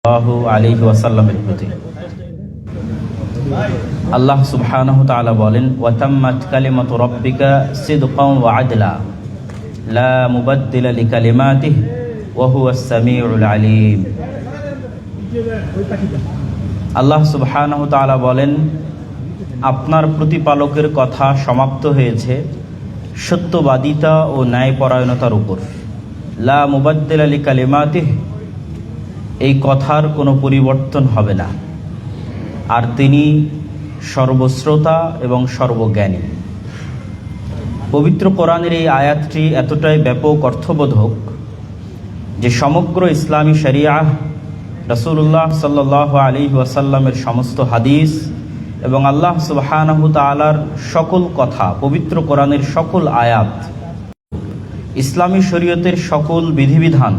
আলাইহি ওয়াসাল্লামের প্রতি। আল্লাহ সুবহানাহু ওয়া তাআলা বলেন, ওয়া তাম্মাত কালিমাতু রাব্বিকা সিদকান ওয়া আদলা লা মুবাদদিলা লিকালিমাতিহি ওয়া হুয়াস সামিউল আলিম। আল্লাহ সুবহানাহু ওয়া তাআলা বলেন, আপনার প্রতিপালকের কথা সমাপ্ত হয়েছে সত্যবাদিতা ও ন্যায়পরায়ণতার উপর। লা মুবাদদিলা লিকালিমাতিহি, এই কথার কোনো পরিবর্তন হবে না, আর তিনি সর্বশ্রোতা এবং সর্বজ্ঞানী। পবিত্র কোরআনের এই আয়াতটি এতটাই ব্যাপক অর্থবোধক যে সমগ্র ইসলামী শরিয়াহ, রাসূলুল্লাহ সাল্লাল্লাহু আলাইহি ওয়াসাল্লামের সমস্ত হাদিস এবং আল্লাহ সুবহানাহু তাআলার সকল কথা, পবিত্র কোরআনের সকল আয়াত, ইসলামী শরীয়তের সকল বিধিবিধান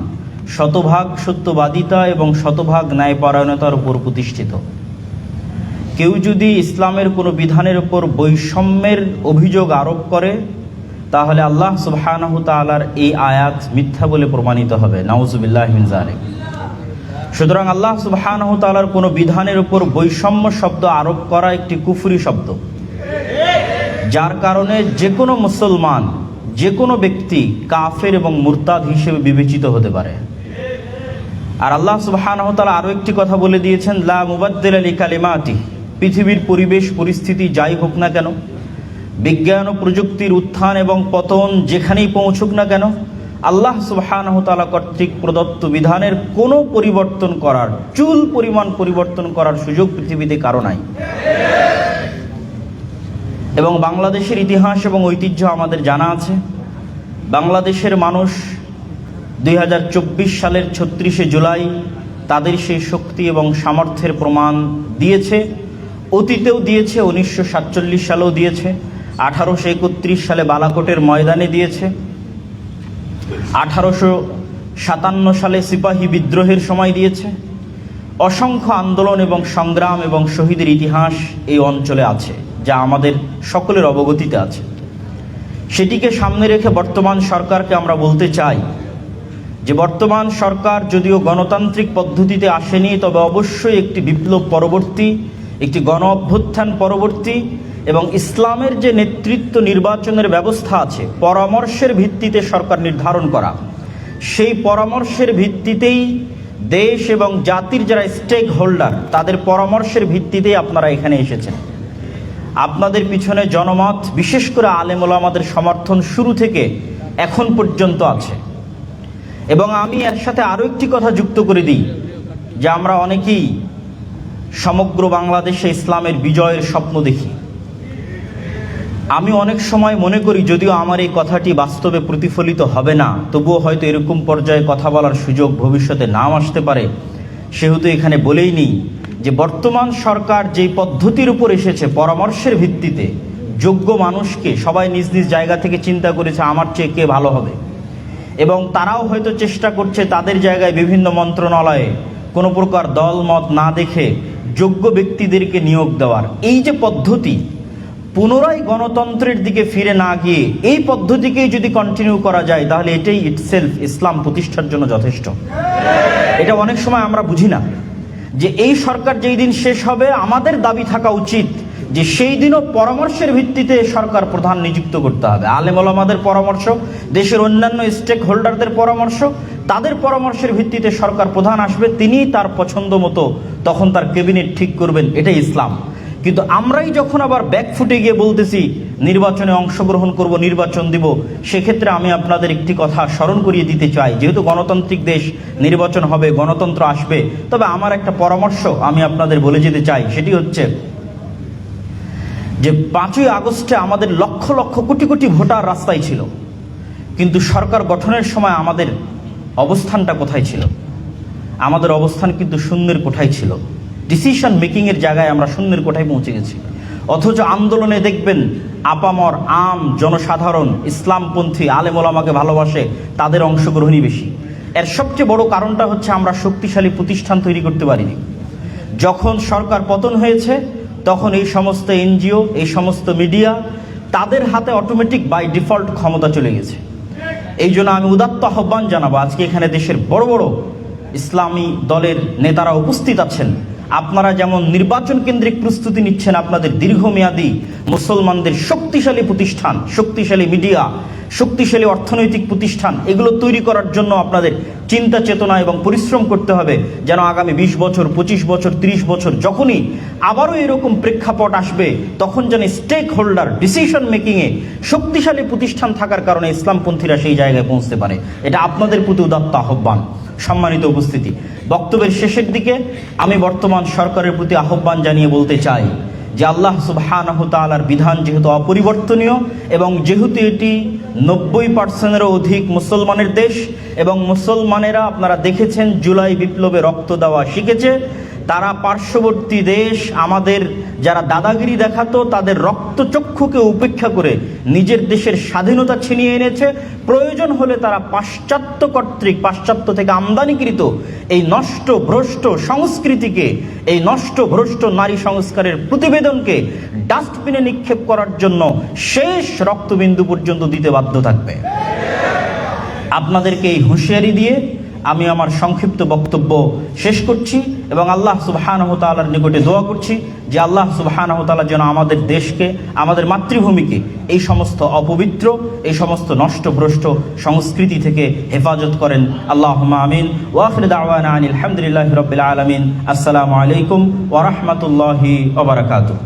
শতভাগ সত্যবাদিতা এবং শতভাগ ন্যায়পরায়ণতার উপর প্রতিষ্ঠিত। কেউ যদি ইসলামের কোনো বিধানের উপর বৈষম্যের অভিযোগ আরোপ করে, তাহলে আল্লাহ সুবহানাহু তাআলার এই আয়াত মিথ্যা বলে প্রমাণিত হবে। নাউযুবিল্লাহি মিন যালিক। সুতরাং আল্লাহ সুবহানাহু তাআলার কোনো বিধানের উপর বৈষম্য শব্দ আরোপ করা একটি কুফরি শব্দ, যার কারণে যে কোনো মুসলমান, যে কোনো ব্যক্তি কাফের এবং মুরতাদ হিসেবে বিবেচিত হতে পারে। আর আল্লাহ সুবহানাহু ওয়া তাআলা আরও একটি কথা বলে দিয়েছেন, লা মুবাদদিলা লিকালিমাতিহি, পৃথিবীর পরিবেশ পরিস্থিতি যাই হোক না কেন, বিজ্ঞান ও প্রযুক্তির উত্থান এবং পতন যেখানেই পৌঁছুক না কেন, আল্লাহ সুবহানাহু ওয়া তাআলা কর্তৃক প্রদত্ত বিধানের কোনো পরিবর্তন করার, চুল পরিমাণ পরিবর্তন করার সুযোগ পৃথিবীতে কারো নাই। এবং বাংলাদেশের ইতিহাস এবং ঐতিহ্য আমাদের জানা আছে। বাংলাদেশের মানুষ 2024 সালের 36শে জুলাই তাদের সেই শক্তি এবং সামর্থ্যের প্রমাণ দিয়েছে। অতীতেও দিয়েছে, 1947 সালেও দিয়েছে, 1831 সালে বালাকোটের ময়দানে দিয়েছে, 1857 সালে সিপাহী বিদ্রোহের সময় দিয়েছে। অসংখ্য আন্দোলন এবং সংগ্রাম এবং শহীদের ইতিহাস এই অঞ্চলে আছে, যা আমাদের সকলের অবগতিতে আছে। সেটিকে সামনে রেখে বর্তমান সরকারকে আমরা বলতে চাই যে বর্তমান সরকার যদিও গণতান্ত্রিক পদ্ধতিতে আসেনি, তবে অবশ্যই একটি বিপ্লব পরবর্তী, একটি গণ অভ্যুত্থান পরবর্তী এবং ইসলামের যে নেতৃত্ব নির্বাচনের ব্যবস্থা আছে, পরামর্শের ভিত্তিতে সরকার নির্ধারণ করা, সেই পরামর্শের ভিত্তিতেই দেশ এবং জাতির যারা স্টেক হোল্ডার, তাদের পরামর্শের ভিত্তিতেই আপনারা এখানে এসেছেন। আপনাদের পিছনে জনমত, বিশেষ করে আলেম ওলামাদের সমর্থন শুরু থেকে এখন পর্যন্ত আছে। এবং আমি এর সাথে আরও একটি কথা যুক্ত করে দিই যে আমরা অনেকেই সমগ্র বাংলাদেশে ইসলামের বিজয়ের স্বপ্ন দেখি। আমি অনেক সময় মনে করি, যদিও আমার এই কথাটি বাস্তবে প্রতিফলিত হবে না, তবুও হয়তো এরকম পর্যায়ে কথা বলার সুযোগ ভবিষ্যতে নাও আসতে পারে, সেহেতু এখানে বলেই নিই যে বর্তমান সরকার যেই পদ্ধতির উপর এসেছে, পরামর্শের ভিত্তিতে যোগ্য মানুষকে সবাই নিজ নিজ জায়গা থেকে চিন্তা করেছে আমার চেয়ে কে ভালো হবে, এবং তারাও হয়তো চেষ্টা করছে তাদের জায়গায় বিভিন্ন মন্ত্রণালয়ে কোনো প্রকার দল মত না দেখে যোগ্য ব্যক্তিদেরকে নিয়োগ দেওয়ার এই যে পদ্ধতি, পুনরায় গণতন্ত্রের দিকে ফিরে না গিয়ে এই পদ্ধতিকেই যদি কন্টিনিউ করা যায়, তাহলে এটাই ইটসেলফ ইসলাম প্রতিষ্ঠার জন্য যথেষ্ট। এটা অনেক সময় আমরা বুঝি না যে এই সরকার যেই দিন শেষ হবে, আমাদের দাবি থাকা উচিত যে সেই দিনও পরামর্শের ভিত্তিতে সরকার প্রধান নিযুক্ত করতে হবে। আলেম ওলামাদের পরামর্শ, দেশের অন্যান্য স্টেক হোল্ডারদের পরামর্শ, তাদের পরামর্শের ভিত্তিতে সরকার প্রধান আসবে, তিনি তার পছন্দ মতো তখন তার ক্যাবিনেট ঠিক করবেন। এটাই ইসলাম। কিন্তু আমরাই যখন আবার ব্যাকফুটে গিয়ে বলতেছি নির্বাচনে অংশগ্রহণ করব, নির্বাচন দিব, সেক্ষেত্রে আমি আপনাদের একটি কথা স্মরণ করিয়ে দিতে চাই। যেহেতু গণতান্ত্রিক দেশ, নির্বাচন হবে, গণতন্ত্র আসবে, তবে আমার একটা পরামর্শ আমি আপনাদের বলে যেতে চাই। সেটি হচ্ছে যে 5ই আগস্টে আমাদের লক্ষ লক্ষ কোটি কোটি ভোটার রাস্তায় ছিল, কিন্তু সরকার গঠনের সময় আমাদের অবস্থানটা কোথায় ছিল? আমাদের অবস্থান কিন্তু শূন্যের কোঠায় ছিল। ডিসিশন মেকিংয়ের জায়গায় আমরা শূন্যের কোঠায় পৌঁছে গেছি। অথচ আন্দোলনে দেখবেন আপামর আম জনসাধারণ, ইসলামপন্থী, আলেম ওলামাকে ভালোবাসে, তাদের অংশগ্রহণই বেশি। এর সবচেয়ে বড় কারণটা হচ্ছে আমরা শক্তিশালী প্রতিষ্ঠান তৈরি করতে পারিনি। যখন সরকার পতন হয়েছে, তখন এই সমস্ত এনজিও, এই সমস্ত মিডিয়া, তাদের হাতে অটোমেটিক বাই ডিফল্ট ক্ষমতা চলে গেছে। এই জন্য আমি উদাত্ত আহ্বান জানাবো, আজকে এখানে দেশের বড় বড় ইসলামী দলের নেতারা উপস্থিত আছেন, আপনারা যেমন নির্বাচন কেন্দ্রিক প্রস্তুতি নিচ্ছেন, আপনাদের দীর্ঘমেয়াদী মুসলমানদের শক্তিশালী প্রতিষ্ঠান, শক্তিশালী মিডিয়া, শক্তিশালী অর্থনৈতিক প্রতিষ্ঠান এগুলো তৈরি করার জন্য আপনাদের চিন্তা চেতনা এবং পরিশ্রম করতে হবে, যেন আগামী 20 বছর 25 বছর 30 বছর যখনই আবারও এরকম প্রেক্ষাপট আসবে, তখন যেন স্টেক হোল্ডার ডিসিশন মেকিংয়ে শক্তিশালী প্রতিষ্ঠান থাকার কারণে ইসলামপন্থীরা সেই জায়গায় পৌঁছতে পারে। এটা আপনাদের প্রতি উদাত্ত আহ্বান। সম্মানিত উপস্থিতি, বক্তব্যের শেষের দিকে আমি বর্তমান সরকারের প্রতি আহ্বান জানিয়ে বলতে চাই যে আল্লাহ সুবহানাহু তাআলার বিধান যেহেতু অপরিবর্তনীয় এবং যেহেতু এটি 90%-এরও অধিক মুসলমানের দেশ এবং মুসলমানেরা আপনারা দেখেছেন জুলাই বিপ্লবে রক্ত দেওয়া শিখেছে, তারা পার্শ্ববর্তী দেশ আমাদের যারা দাদাগিরি দেখাতো তাদের রক্তচক্ষুকে উপেক্ষা করে নিজের দেশের স্বাধীনতা ছিনিয়ে এনেছে। প্রয়োজন হলে তারা পাশ্চাত্য কর্তৃক, পাশ্চাত্য থেকে আমদানিকৃত এই নষ্ট ভ্রষ্ট সংস্কৃতিকে, এই নষ্ট ভ্রষ্ট নারী সংস্কারের প্রতিবেদনকে ডাস্টবিনে নিক্ষেপ করার জন্য শেষ রক্তবিন্দু পর্যন্ত দিতে বাধ্য থাকবে। আপনাদেরকে এই হুঁশিয়ারি দিয়ে আমি আমার সংক্ষিপ্ত বক্তব্য শেষ করছি এবং আল্লাহ সুবহানাহু তাআলার নিকটে দোয়া করছি যে আল্লাহ সুবহানাহু তাআলা যেন আমাদের দেশকে, আমাদের মাতৃভূমিকে এই সমস্ত অপবিত্র, এই সমস্ত নষ্টভ্রষ্ট সংস্কৃতি থেকে হেফাজত করেন। আল্লাহুম্মা আমিন। ওয়া আখিরু দাওয়ানা আনিল হামদুলিল্লাহি রাব্বিল আলামিন। আসসালামু আলাইকুম ওয়া রাহমাতুল্লাহি ওয়া বারাকাতুহু।